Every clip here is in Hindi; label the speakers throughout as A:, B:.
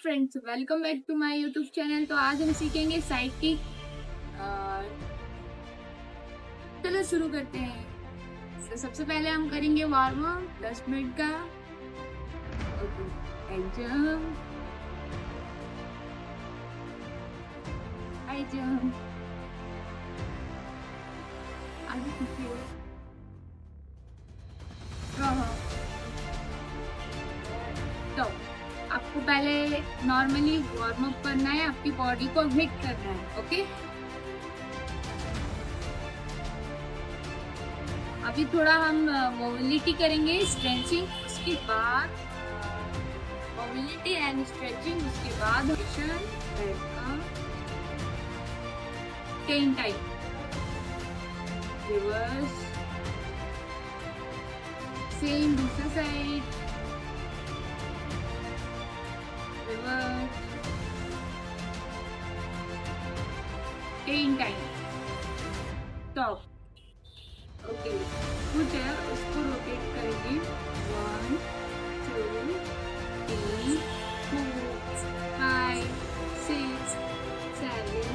A: Friends, welcome back to my YouTube channel. तो आज हम सीखेंगे साइड किक। चलो शुरू करते हैं। तो सबसे पहले हम करेंगे वार्म अप 10 मिनट का। Okay, high jump, high jump, आगे पीछे, तो आपको पहले नॉर्मली वार्म अप करना है, आपकी बॉडी को हिट करना है। ओके, अभी थोड़ा हम मोबिलिटी करेंगे, स्ट्रेचिंग, उसके बाद मोबिलिटी एंड स्ट्रेचिंग, उसके बाद बेड का 10 टाइम रिवर्स, सेम दूसरा side, reverse 10 time, top. Okay, कुछ है उसको रोटेट करेंगे 1 2 3 4 5 6 7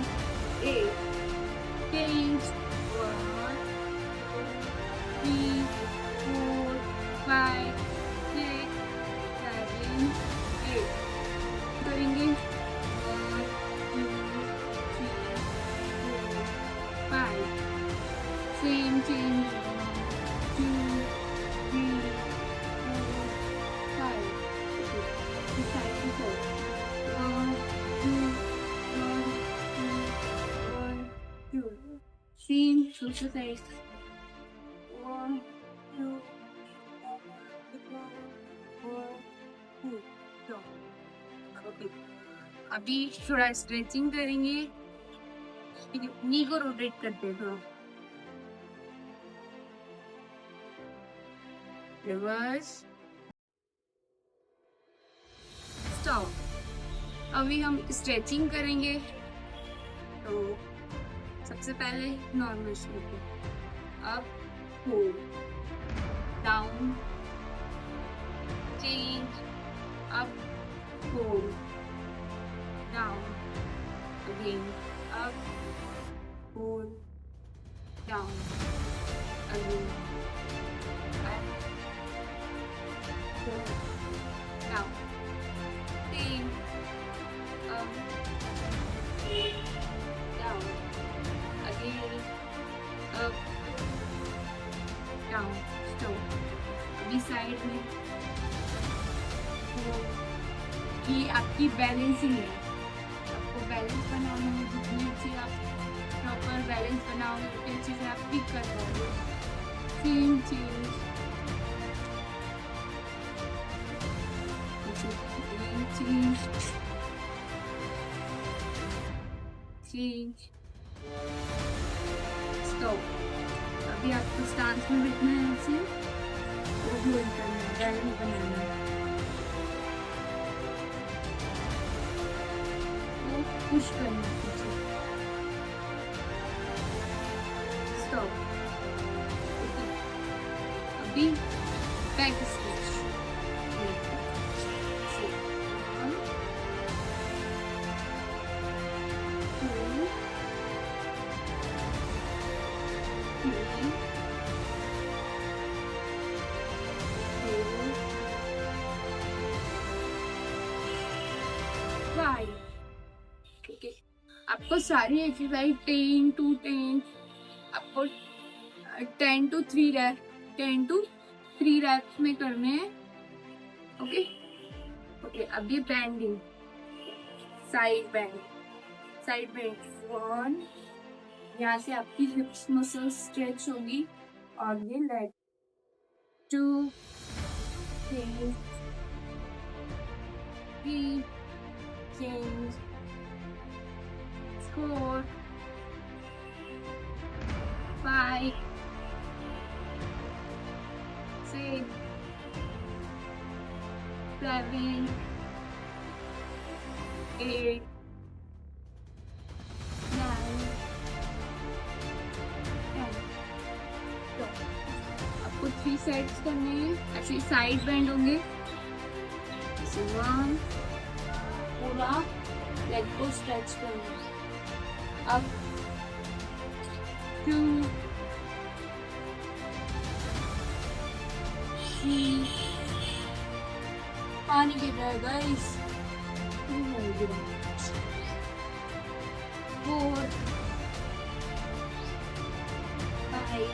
A: 8 change 1 2 3 4 5 6 7 8 करेंगे 1 2 3 4 5 same change 1 2 3 4 5 this side to side 1 2 1 2 1 2 same social size 1 2 1 2 so okay, अभी थोड़ा स्ट्रेचिंग करेंगे, नी को रोटेट करते हैं थोड़ा, रिवर्स, स्टॉप। अभी हम स्ट्रेचिंग करेंगे। तो सबसे पहले नॉर्मल शुरू, up, hold, down, change, up, hold, down, again, up, hold, down, again, up, down, same, up, down, again, up, down, stop। अभी साइड में तो ये आपकी बैलेंसिंग है, आपको बैलेंस बनाना है। जितनी अच्छी आप प्रॉपर बैलेंस बनाओगे उतनी अच्छे से आप पिक कर पाओगे। Same change, change, stop। अभी आपको स्टांस में बैठना है, ऐसे वो होल्ड करना है, बैलेंस बनाना है, वो पुश करना है पीछे, स्टॉप। अभी बैक स्टिच, okay। आपको सारी एक्सरसाइज 10 to 10, आपको 10 to 3 रैप्स में करने हैं। ओके ओके, अब ये बैंडिंग, साइड बेंड 1, यहाँ से आपकी हिप्स मसल स्ट्रेच होगी, और ये लेग 2 3 change 4 5 6 7 8 9 10। तो आपको 3 सेट्स करने हैं, ऐसे साइड बेंड होंगे। 1 पूरा लेग को स्ट्रेच करना। अब 2 3 पानी गिर रहा है गाइस, 4 5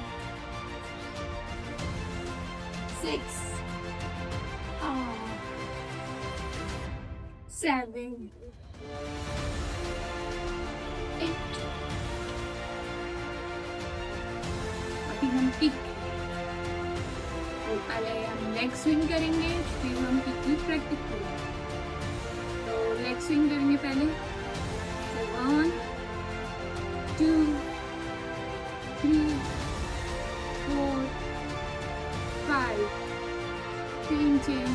A: 6 7 8। अभी हम किक, तो पहले हम लेग स्विंग करेंगे, फिर हम किक की प्रैक्टिस करेंगे। तो लेग स्विंग करेंगे पहले, 1 2 3 4 5 3 चेन,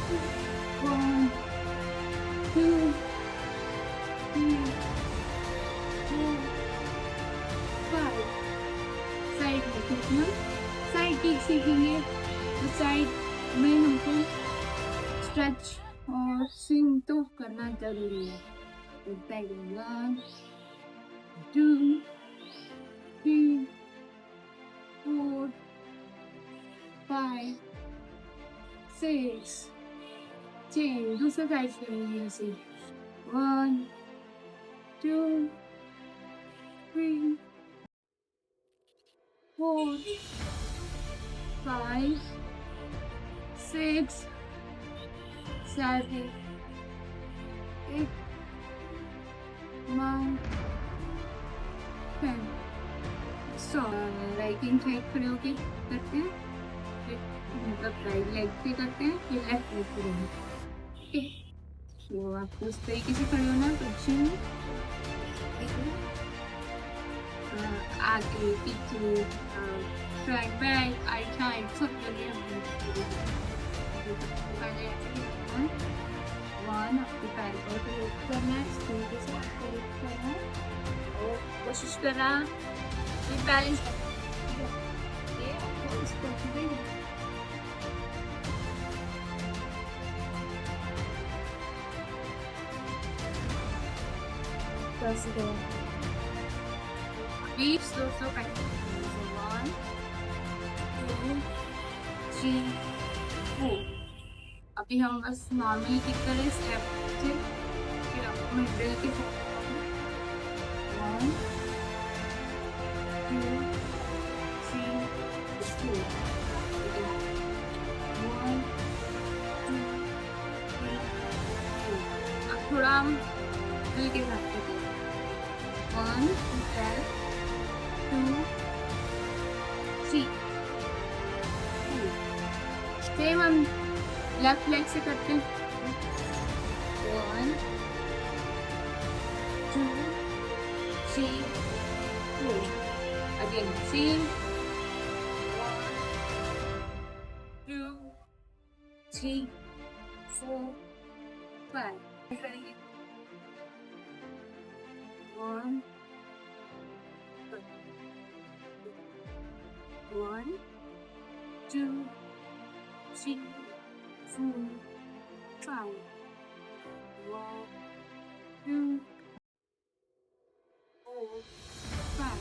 A: 1 2 3 4 5। साइड में कितना साइड किक सीखेंगे, तो साइड में हमको स्ट्रेच और स्विंग तो करना जरूरी है। तो पहले 1 2 3 4 5 6 चेन। दूसरा साइड करेंगे ऐसे, 1 2 3 4 5 6 7 8 9 10। सो राइट हैंड साइड खड़े होके करते हैं, मतलब राइट लेग पे करते हैं, फिर लेफ्ट लेग पे करेंगे। ओके, तो आपको उस तरीके से खड़े होना है पोजीशन में, आगे पीछे फ्रंट बैक राइट साइड सब जगह पहले 1 आपको पैर को लिफ्ट करना है, इस तरीके से आपको लिफ्ट करना है और कोशिश करना ये बैलेंस ये आपको इस तरीके से beats दोस्तों प्रैक्टिस। 1 2 3 4। अभी हम बस नॉर्मली किक करें स्टेप से, फिर आपको मैं ड्रिल के साथ 1 2 3 4। 1 2 3 4। अब थोड़ा हम ड्रिल के साथ करें, 1 2 3 4। सेम हम लेफ्ट लेग से करते हैं, 1 2 3 4। Again same 1 2 3 4 5। करेंगे 1 1 2 3 4 5 1 2 4 5 1 2 4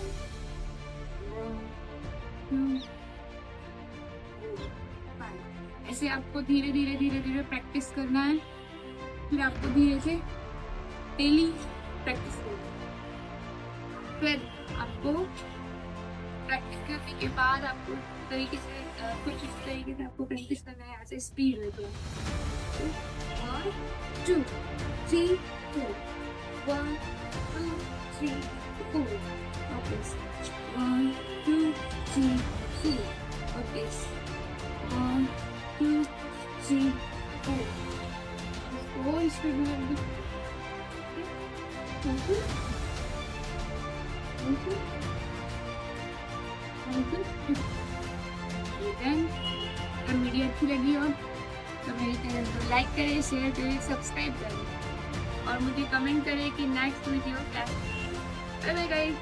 A: 5। ऐसे आपको धीरे धीरे प्रैक्टिस करना है, फिर आपको धीरे से डेली प्रैक्टिस करना है। फिर आपको प्रैक्टिस करने के बाद आपको तरीके से कुछ इस तरीके से आपको प्रैक्टिस करना है, ऐसे स्पीड में। तो 1 2 3 4 1 2 3 4। ओके, 1 2 3 4। ओके, 1 2 3 4। इसको स्पीड में अगर वीडियो अच्छी लगी हो तो मेरे चैनल को लाइक करें, शेयर करें, सब्सक्राइब करें और मुझे कमेंट करें कि नेक्स्ट वीडियो क्या है। Bye bye guys.